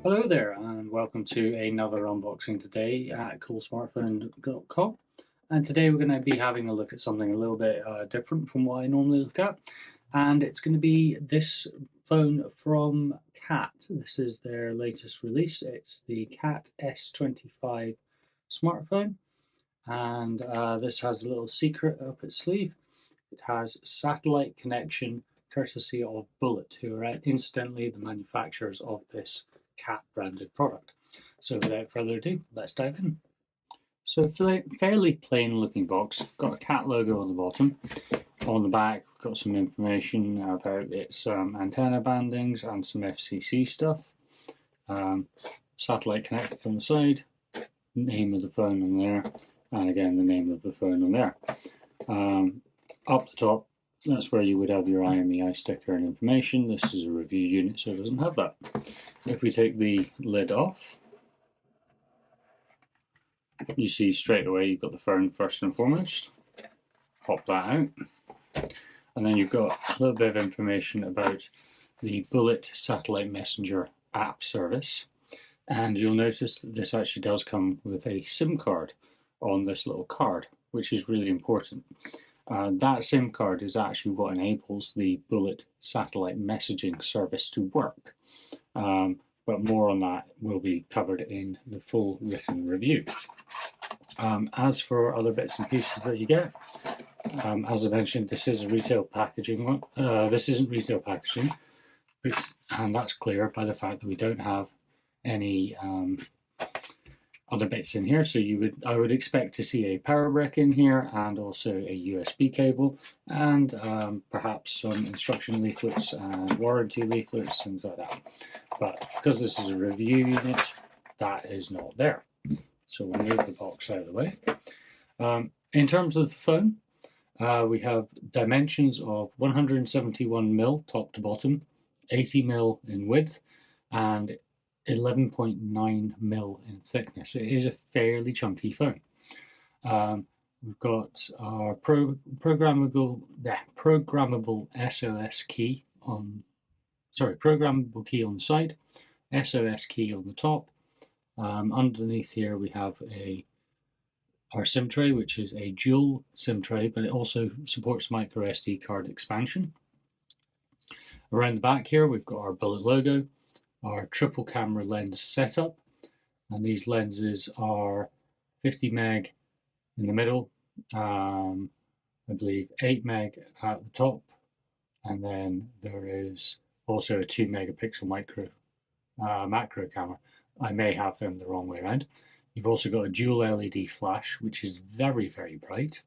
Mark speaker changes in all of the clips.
Speaker 1: Hello there and welcome to another unboxing today at Coolsmartphone.com, and today we're going to be having a look at something a little bit different from what I normally look at, and it's going to be this phone from CAT. This is their latest release. It's the CAT S75 smartphone, and this has a little secret up its sleeve. It has satellite connection courtesy of Bullitt, who are incidentally the manufacturers of this CAT branded product. So without further ado, let's dive in. So fairly plain looking box, got a CAT logo on the bottom. On the back we've got some information about its antenna bandings and some FCC stuff. Satellite connected on the side, name of the phone on there, and again the name of the phone on there. Up the top, that's where you would have your IMEI sticker and information. This is a review unit, so it doesn't have that. If we take the lid off, you see straight away you've got the phone first and foremost. Pop that out. And then you've got a little bit of information about the Bullitt Satellite Messenger app service. And you'll notice that this actually does come with a SIM card on this little card, which is really important. That SIM card is actually what enables the Bullitt satellite messaging service to work. But more on that will be covered in the full written review. As for other bits and pieces that you get, as I mentioned, this is a retail packaging one. This isn't retail packaging, and that's clear by the fact that we don't have any other bits in here. So I would expect to see a power brick in here, and also a USB cable, and perhaps some instruction leaflets and warranty leaflets, things like that. But because this is a review unit, that is not there. So we'll move the box out of the way. In terms of the phone, we have dimensions of 171mm top to bottom, 80mm in width, and 11.9mm in thickness. It is a fairly chunky phone. We've got our programmable SOS key programmable key on the side, SOS key on the top. Underneath here we have our SIM tray, which is a dual SIM tray, but it also supports micro SD card expansion. Around the back here we've got our Bullitt logo, our triple camera lens setup, and these lenses are 50 meg in the middle, I believe 8 meg at the top, and then there is also a 2 megapixel macro camera. I may have them the wrong way around. You've also got a dual LED flash, which is very, very bright.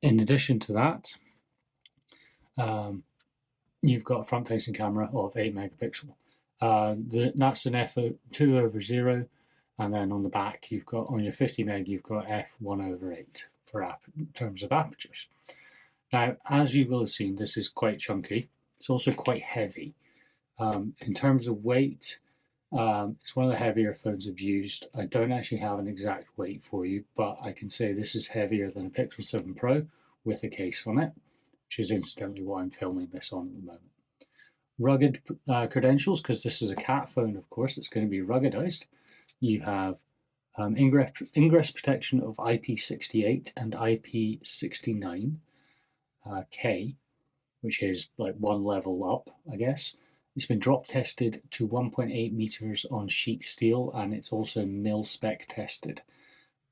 Speaker 1: In addition to that, you've got a front-facing camera of 8 megapixel. That's an f2/0, and then on the back you've got, on your 50 meg, you've got f1/8 for in terms of apertures. Now, as you will have seen, this is quite chunky. It's also quite heavy. In terms of weight, it's one of the heavier phones I've used. I don't actually have an exact weight for you, but I can say this is heavier than a Pixel 7 Pro with a case on it, which is incidentally what I'm filming this on at the moment. Rugged credentials, because this is a CAT phone, of course, it's going to be ruggedized. You have ingress protection of IP68 and IP69K, which is like one level up, I guess. It's been drop tested to 1.8 meters on sheet steel, and it's also mil-spec tested.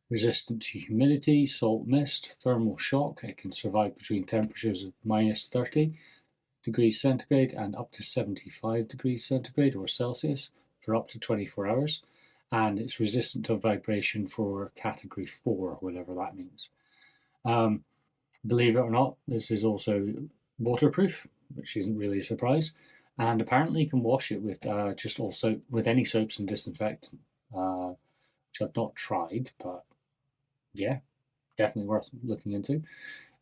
Speaker 1: Resistant to humidity, salt, mist, thermal shock. It can survive between temperatures of -30 degrees centigrade and up to 75 degrees centigrade or Celsius for up to 24 hours. And it's resistant to vibration for category 4, whatever that means. Believe it or not, this is also waterproof, which isn't really a surprise. And apparently you can wash it with with any soaps and disinfectant, which I've not tried, but yeah, definitely worth looking into.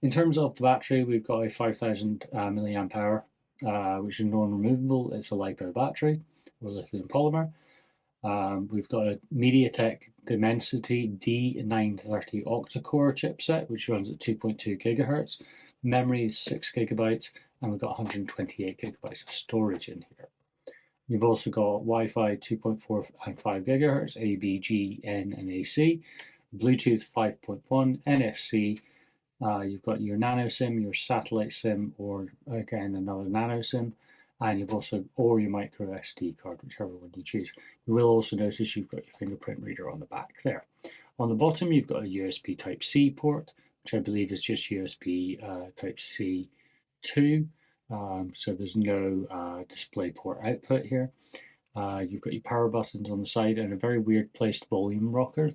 Speaker 1: In terms of the battery, we've got a 5000 milliamp hour, which is non-removable. It's a LiPo battery or lithium polymer. We've got a MediaTek Dimensity D930 octa-core chipset, which runs at 2.2 gigahertz. Memory is 6 gigabytes, and we've got 128 gigabytes of storage in here. You've also got Wi-Fi 2.4 and 5 gigahertz, A, B, G, N, and AC, Bluetooth 5.1, NFC. You've got your nano SIM, your satellite SIM, or again another nano SIM, and you've also, or your micro SD card, whichever one you choose. You will also notice you've got your fingerprint reader on the back there. On the bottom, you've got a USB Type-C port, which I believe is just USB Type-C 2. So there's no DisplayPort output here. You've got your power buttons on the side and a very weird placed volume rocker.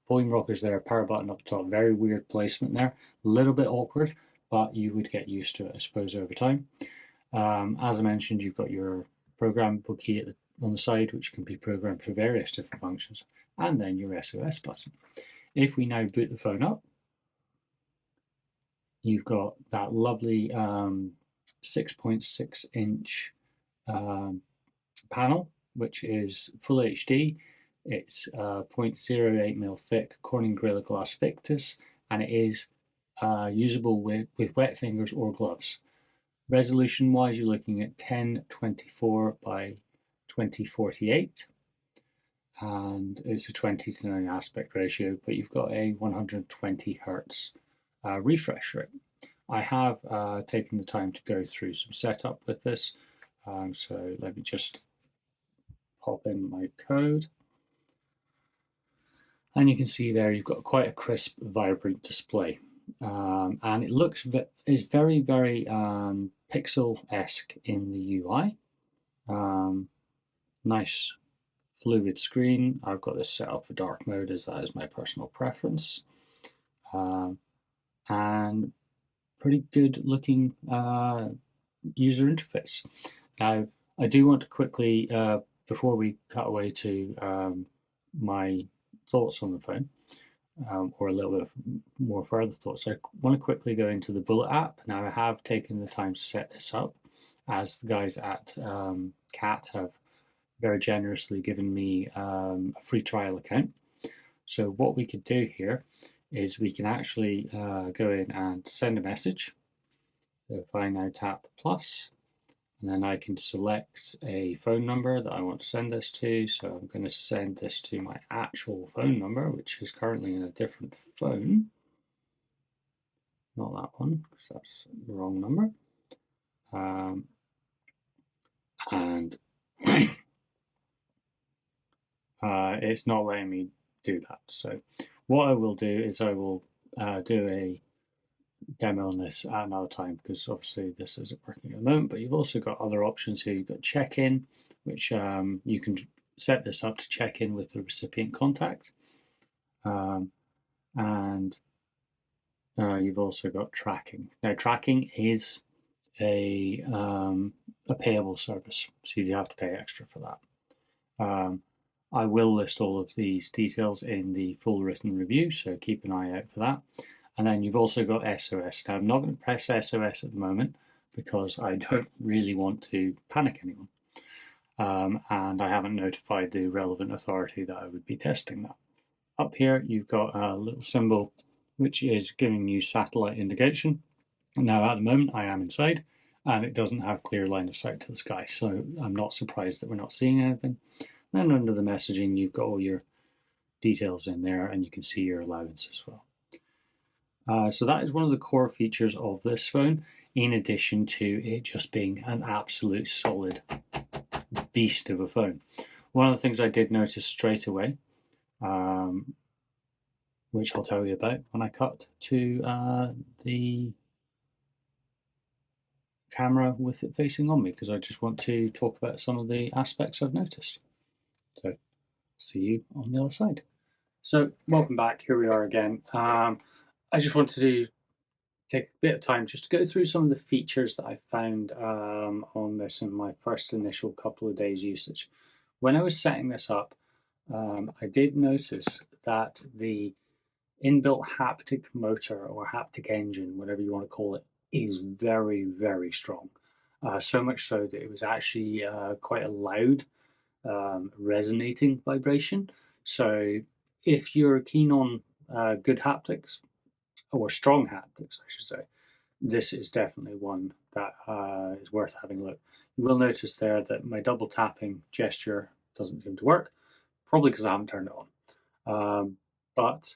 Speaker 1: Volume rockers there, power button up top. Very weird placement there. A little bit awkward, but you would get used to it, I suppose, over time. As I mentioned, you've got your programmable key on the side, which can be programmed for various different functions, and then your SOS button. If we now boot the phone up, you've got that lovely 6.6 inch panel, which is full HD. It's 0.08mm thick Corning Gorilla Glass Victus, and it is usable with wet fingers or gloves. Resolution wise, you're looking at 1024 by 2048, and it's a 20:9 aspect ratio, but you've got a 120 hertz refresh rate. I have taken the time to go through some setup with this, so let me just pop in my code. And you can see there you've got quite a crisp, vibrant display. And it is very, very pixel-esque in the UI. Nice fluid screen. I've got this set up for dark mode as that is my personal preference. And pretty good looking user interface. Now, I do want to quickly, before we cut away to my thoughts on the phone, or a little bit more further thoughts, I want to quickly go into the Bullitt app. Now, I have taken the time to set this up, as the guys at CAT have very generously given me a free trial account. So what we could do here is we can actually go in and send a message. So if I now tap plus, and then I can select a phone number that I want to send this to. So I'm going to send this to my actual phone number, which is currently in a different phone. Not that one, because that's the wrong number. And it's not letting me do that. So what I will do is I will do a demo on this at another time, because obviously this isn't working at the moment. But you've also got other options here. You've got check-in, which you can set this up to check in with the recipient contact, and you've also got tracking. Now, tracking is a payable service, so you have to pay extra for that. I will list all of these details in the full written review, so keep an eye out for that. And then you've also got SOS. Now, I'm not going to press SOS at the moment because I don't really want to panic anyone. And I haven't notified the relevant authority that I would be testing that. Up here, you've got a little symbol which is giving you satellite indication. Now, at the moment, I am inside, and it doesn't have clear line of sight to the sky, so I'm not surprised that we're not seeing anything. Then under the messaging, you've got all your details in there, and you can see your allowance as well. So that is one of the core features of this phone, in addition to it just being an absolute solid beast of a phone. One of the things I did notice straight away, which I'll tell you about when I cut to the camera with it facing on me, because I just want to talk about some of the aspects I've noticed. So, see you on the other side. So, welcome back. Here we are again. I just wanted to take a bit of time just to go through some of the features that I found on this in my first initial couple of days usage. When I was setting this up, I did notice that the inbuilt haptic motor or haptic engine, whatever you want to call it, is very, very strong. So much so that it was actually quite a loud resonating vibration. So if you're keen on good haptics, or strong haptics, I should say, this is definitely one that is worth having a look. You will notice there that my double tapping gesture doesn't seem to work, probably because I haven't turned it on. But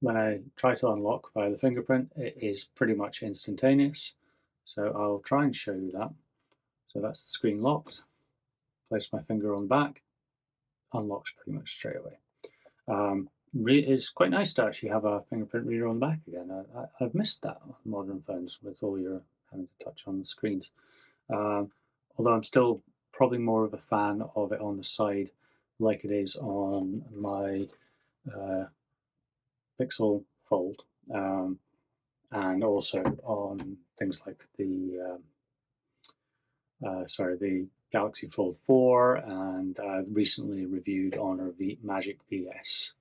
Speaker 1: when I try to unlock via the fingerprint, it is pretty much instantaneous. So I'll try and show you that. So that's the screen locked. Place my finger on the back, unlocks pretty much straight away. It's quite nice to actually have a fingerprint reader on the back again. I've missed that on modern phones with all your having to touch on the screens. Although I'm still probably more of a fan of it on the side, like it is on my Pixel Fold, and also on things like the the Galaxy Fold 4, and recently reviewed Honor Magic VS.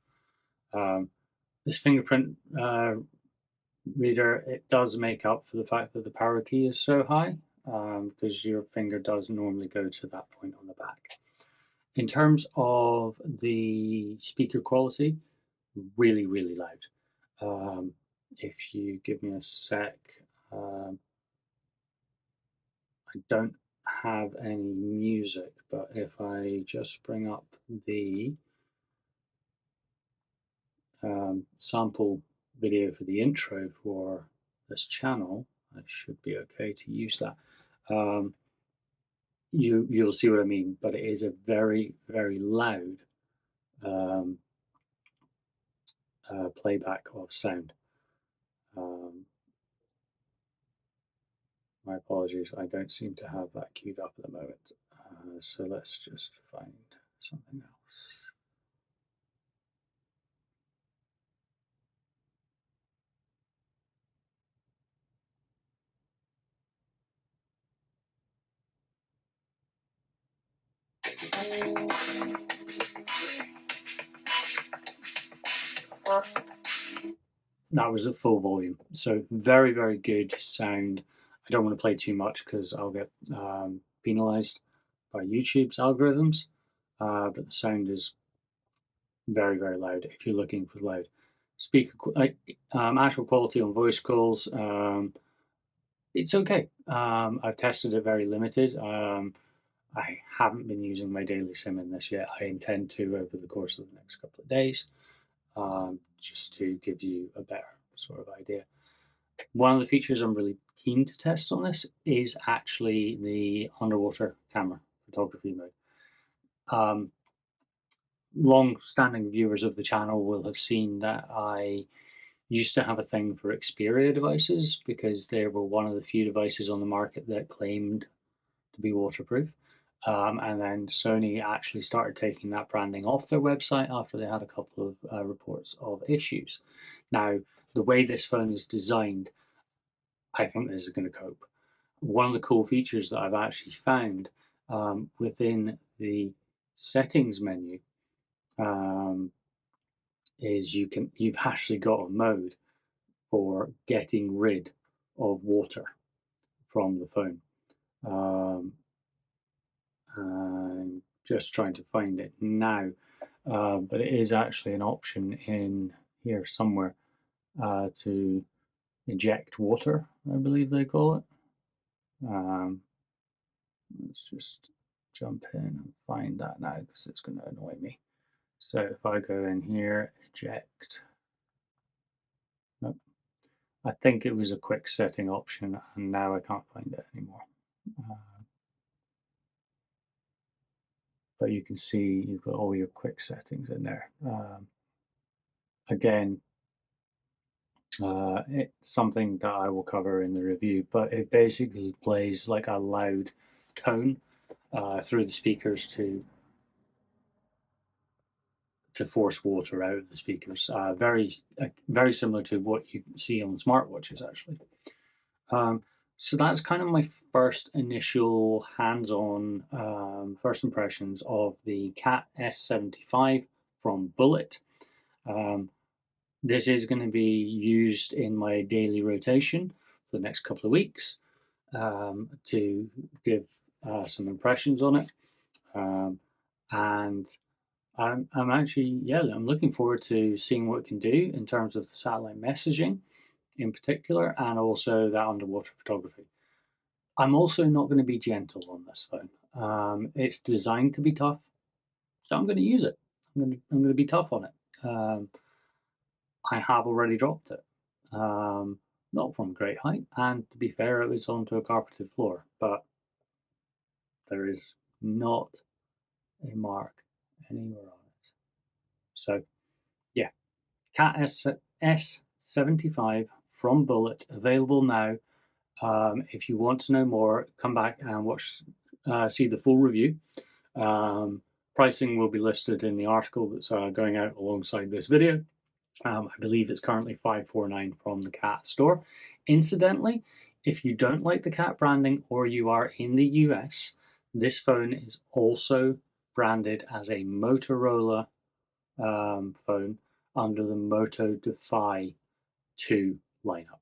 Speaker 1: This fingerprint reader, it does make up for the fact that the power key is so high, because your finger does normally go to that point on the back. In terms of the speaker quality, really, really loud. If you give me a sec, I don't have any music, but if I just bring up the sample video for the intro for this channel, I should be okay to use that. You'll see what I mean, but it is a very, very loud playback of sound. My apologies, I don't seem to have that queued up at the moment. So let's just find something else. That was at full volume, so very, very good sound. I don't want to play too much because I'll get penalized by YouTube's algorithms, but the sound is very, very loud if you're looking for loud. Speaker actual quality on voice calls, it's okay. I've tested it very limited. I haven't been using my daily SIM in this yet. I intend to over the course of the next couple of days, just to give you a better sort of idea. One of the features I'm really keen to test on this is actually the underwater camera photography mode. Long-standing viewers of the channel will have seen that I used to have a thing for Xperia devices because they were one of the few devices on the market that claimed to be waterproof. And then Sony actually started taking that branding off their website after they had a couple of reports of issues. Now, the way this phone is designed, I think this is going to cope. One of the cool features that I've actually found within the settings menu is you've actually got a mode for getting rid of water from the phone. I'm just trying to find it now, but it is actually an option in here somewhere to eject water, I believe they call it. Let's just jump in and find that now because it's going to annoy me. So if I go in here, eject, nope. I think it was a quick setting option and now I can't find it anymore. But you can see you've got all your quick settings in there. Again, it's something that I will cover in the review, but it basically plays like a loud tone through the speakers to force water out of the speakers. Very similar to what you see on smartwatches, actually. So that's kind of my first initial hands-on first impressions of the CAT S75 from Bullitt. This is going to be used in my daily rotation for the next couple of weeks to give some impressions on it. And I'm actually, I'm looking forward to seeing what it can do in terms of the satellite messaging in particular, and also that underwater photography. I'm also not going to be gentle on this phone. It's designed to be tough, so I'm going to use it. I'm going to be tough on it. I have already dropped it, not from great height, and to be fair, it was onto a carpeted floor, but there is not a mark anywhere on it. So, yeah, CAT S75 from Bullitt, available now. If you want to know more, come back and see the full review. Pricing will be listed in the article that's going out alongside this video. I believe it's currently $549 from the CAT store. Incidentally, if you don't like the CAT branding or you are in the US, this phone is also branded as a Motorola phone under the Moto Defy 2 lineup.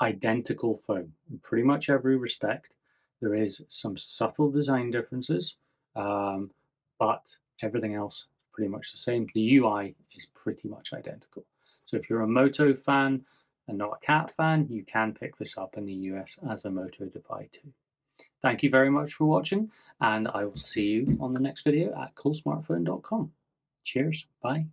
Speaker 1: Identical phone in pretty much every respect. There is some subtle design differences, but everything else is pretty much the same. The UI is pretty much identical. So if you're a Moto fan and not a CAT fan, you can pick this up in the US as the Moto Defy 2. Thank you very much for watching, and I will see you on the next video at coolsmartphone.com. Cheers. Bye.